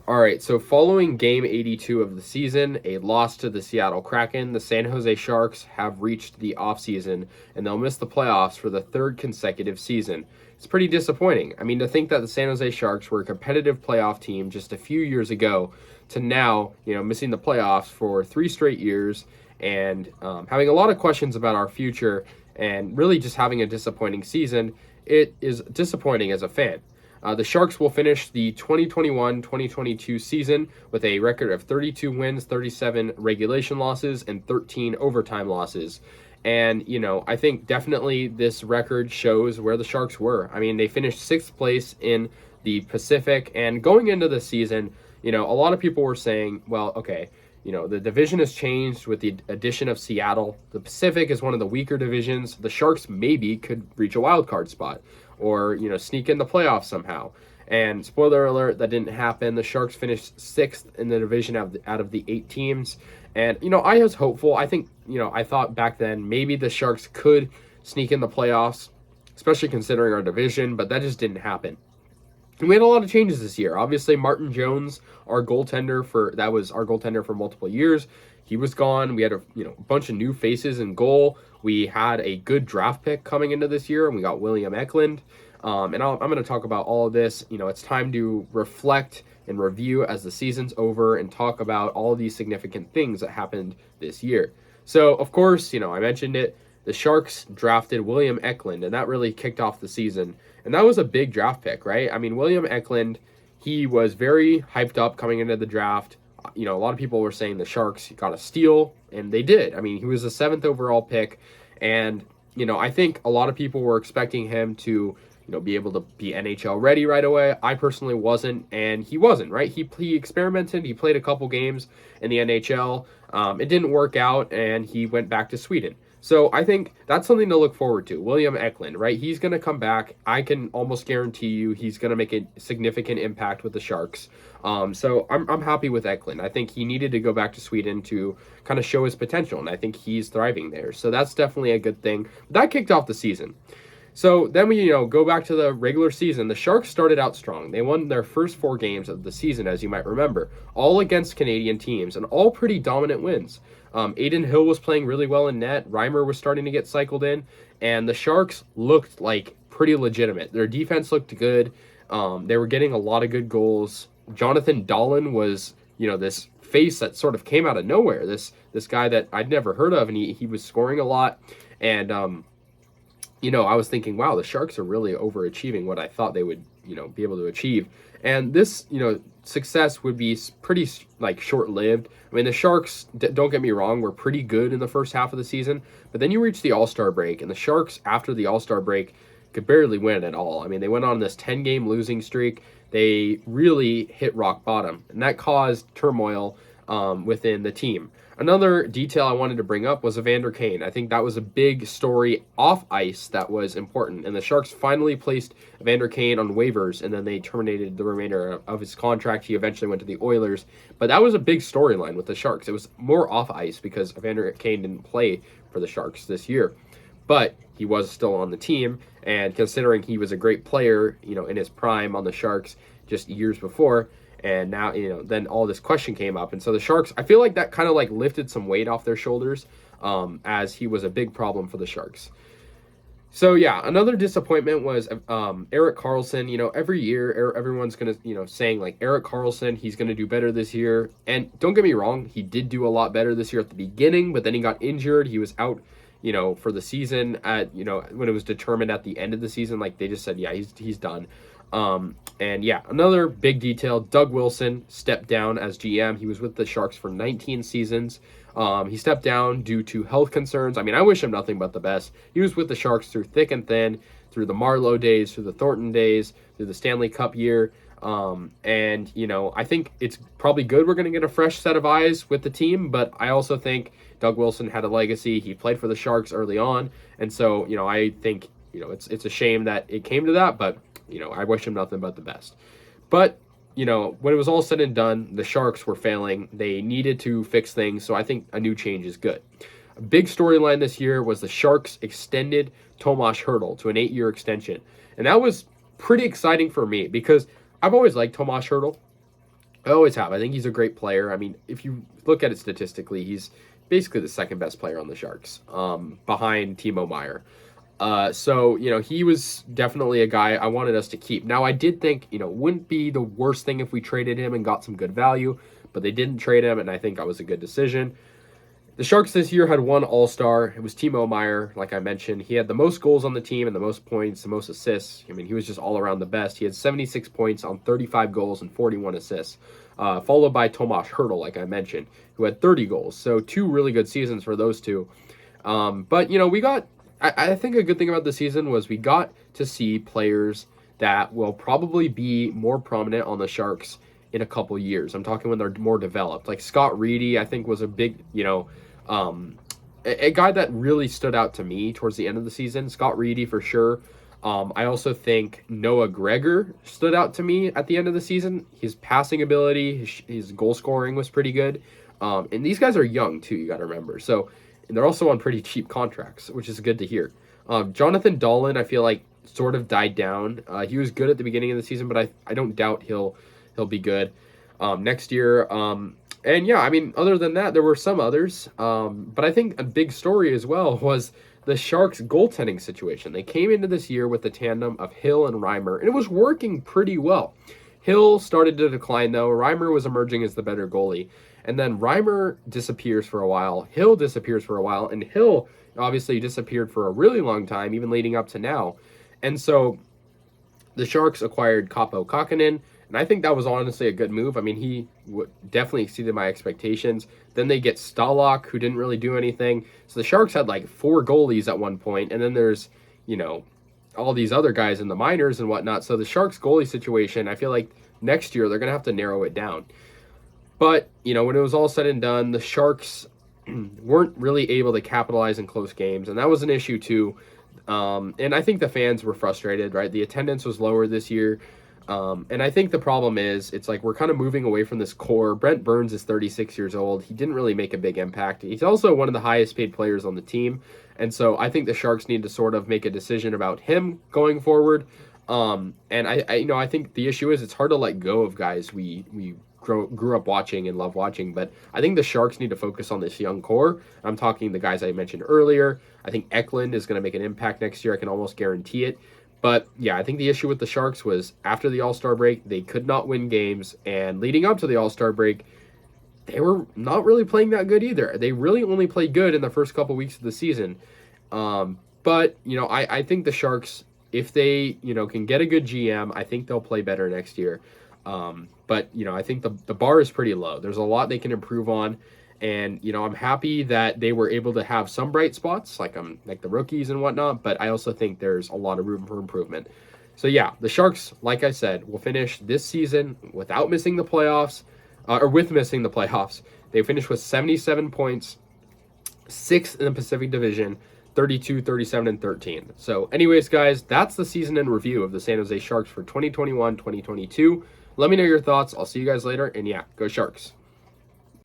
All right, so following game 82 of the season, a loss to the Seattle Kraken, the San Jose Sharks have reached the offseason and they'll miss the playoffs for the third consecutive season. It's pretty disappointing. I mean, to think that the San Jose Sharks were a competitive playoff team just a few years ago to now, missing the playoffs for 3 straight years and having a lot of questions about our future and really just having a disappointing season, it is disappointing as a fan. The Sharks will finish the 2021-2022 season with a record of 32 wins, 37 regulation losses, and 13 overtime losses. And, I think definitely this record shows where the Sharks were. I mean, they finished 6th place in the Pacific, and going into the season, a lot of people were saying, well, okay, the division has changed with the addition of Seattle. The Pacific is one of the weaker divisions. The Sharks maybe could reach a wild card spot or, sneak in the playoffs somehow. And spoiler alert, that didn't happen. The Sharks finished 6th in the division out of the 8 teams. And, I was hopeful. I think, I thought back then maybe the Sharks could sneak in the playoffs, especially considering our division, but that just didn't happen. And we had a lot of changes this year. Obviously, Martin Jones, our goaltender for multiple years. He was gone. We had a bunch of new faces in goal. We had a good draft pick coming into this year, and we got William Eklund. I'm going to talk about all of this. It's time to reflect and review as the season's over and talk about all of these significant things that happened this year. So, of course, I mentioned it. The Sharks drafted William Eklund, and that really kicked off the season. And that was a big draft pick, right? I mean, William Eklund, he was very hyped up coming into the draft. A lot of people were saying the Sharks got a steal, and they did. I mean, he was the 7th overall pick, and, I think a lot of people were expecting him to, be able to be NHL ready right away. I personally wasn't, and he wasn't, right? He experimented. He played a couple games in the NHL. It didn't work out, and he went back to Sweden. So I think that's something to look forward to. William Eklund, right? He's going to come back. I can almost guarantee you he's going to make a significant impact with the Sharks. So I'm happy with Eklund. I think he needed to go back to Sweden to kind of show his potential, and I think he's thriving there. So that's definitely a good thing. That kicked off the season. So then we, go back to the regular season. The Sharks started out strong. They won their first 4 games of the season, as you might remember, all against Canadian teams and all pretty dominant wins. Aiden Hill was playing really well in net. Reimer was starting to get cycled in, and the Sharks looked like pretty legitimate. Their defense looked good. They were getting a lot of good goals. Jonathan Dahlin was, this face that sort of came out of nowhere. This guy that I'd never heard of, and he was scoring a lot. And I was thinking, wow, the Sharks are really overachieving what I thought they would, be able to achieve. And this, success would be pretty short-lived. I mean, the Sharks, don't get me wrong, were pretty good in the first half of the season, but then you reach the All-Star break, and the Sharks, after the All-Star break, could barely win at all. I mean, they went on this 10-game losing streak. They really hit rock bottom, and that caused turmoil within the team. Another detail I wanted to bring up was Evander Kane. I think that was a big story off ice that was important. And the Sharks finally placed Evander Kane on waivers, and then they terminated the remainder of his contract. He eventually went to the Oilers. But that was a big storyline with the Sharks. It was more off ice because Evander Kane didn't play for the Sharks this year. But he was still on the team, and considering he was a great player, in his prime on the Sharks just years before, and now, then all this question came up. And so the Sharks, I feel like that kind of lifted some weight off their shoulders as he was a big problem for the Sharks. So, yeah, another disappointment was Erik Carlson. Every year everyone's going to, saying Erik Carlson, he's going to do better this year. And don't get me wrong, he did do a lot better this year at the beginning, but then he got injured. He was out, for the season at, when it was determined at the end of the season. They just said, yeah, he's done. And yeah, another big detail, Doug Wilson stepped down as GM. He was with the Sharks for 19 seasons. He stepped down due to health concerns. I mean, I wish him nothing but the best. He was with the Sharks through thick and thin, through the Marlowe days, through the Thornton days, through the Stanley Cup year. And, I think it's probably good we're going to get a fresh set of eyes with the team, but I also think Doug Wilson had a legacy. He played for the Sharks early on. And so, I think, it's a shame that it came to that, but I wish him nothing but the best. But, when it was all said and done, the Sharks were failing. They needed to fix things, so I think a new change is good. A big storyline this year was the Sharks extended Tomas Hertl to an 8-year extension. And that was pretty exciting for me because I've always liked Tomas Hertl. I always have. I think he's a great player. I mean, if you look at it statistically, he's basically the second best player on the Sharks, behind Timo Meyer. So, he was definitely a guy I wanted us to keep. Now, I did think, wouldn't be the worst thing if we traded him and got some good value, but they didn't trade him, and I think that was a good decision. The Sharks this year had one All-Star. It was Timo Meyer, like I mentioned. He had the most goals on the team and the most points, the most assists. I mean, he was just all around the best. He had 76 points on 35 goals and 41 assists, followed by Tomas Hertl, like I mentioned, who had 30 goals. So 2 really good seasons for those two. But, we got, I think a good thing about the season was we got to see players that will probably be more prominent on the Sharks in a couple years. I'm talking when they're more developed. Like Scott Reedy, I think was a big, a guy that really stood out to me towards the end of the season. Scott Reedy for sure. I also think Noah Gregor stood out to me at the end of the season. His passing ability, his goal scoring was pretty good. And these guys are young too, you got to remember. So and they're also on pretty cheap contracts, which is good to hear. Jonathan Dahlin, I feel like sort of died down. He was good at the beginning of the season, but I don't doubt he'll be good next year. And yeah, I mean, other than that, there were some others. But I think a big story as well was the Sharks' goaltending situation. They came into this year with the tandem of Hill and Reimer, and it was working pretty well. Hill started to decline, though. Reimer was emerging as the better goalie. And then Reimer disappears for a while. Hill disappears for a while. And Hill obviously disappeared for a really long time, even leading up to now. And so the Sharks acquired Kaapo Kakkonen, and I think that was honestly a good move. I mean, he definitely exceeded my expectations. Then they get Stalock, who didn't really do anything. So the Sharks had like 4 goalies at one point, and then there's, all these other guys in the minors and whatnot. So the Sharks goalie situation, I feel like next year they're going to have to narrow it down. But, when it was all said and done, the Sharks weren't really able to capitalize in close games, and that was an issue too. And I think the fans were frustrated, right? The attendance was lower this year. And I think the problem is it's like we're kind of moving away from this core. Brent Burns is 36 years old. He didn't really make a big impact. He's also one of the highest paid players on the team. And so I think the Sharks need to sort of make a decision about him going forward. And I think the issue is it's hard to let go of guys we grew up watching and love watching, but I think the Sharks need to focus on this young core. I'm talking the guys I mentioned earlier. I think Eklund is going to make an impact next year. I can almost guarantee it. But yeah, I think the issue with the Sharks was after the All-Star break, they could not win games, and leading up to the All-Star break, they were not really playing that good either. They really only played good in the first couple weeks of the season. But I think the Sharks, if they can get a good GM, I think they'll play better next year. But I think the bar is pretty low. There's a lot they can improve on, and I'm happy that they were able to have some bright spots, like the rookies and whatnot. But I also think there's a lot of room for improvement. So yeah, the Sharks, like I said, will finish this season without missing the playoffs, or with missing the playoffs. They finished with 77 points, 6th in the Pacific Division, 32, 37, and 13. So anyways, guys, that's the season in review of the San Jose Sharks for 2021-2022. Let me know your thoughts. I'll see you guys later. And yeah, go Sharks.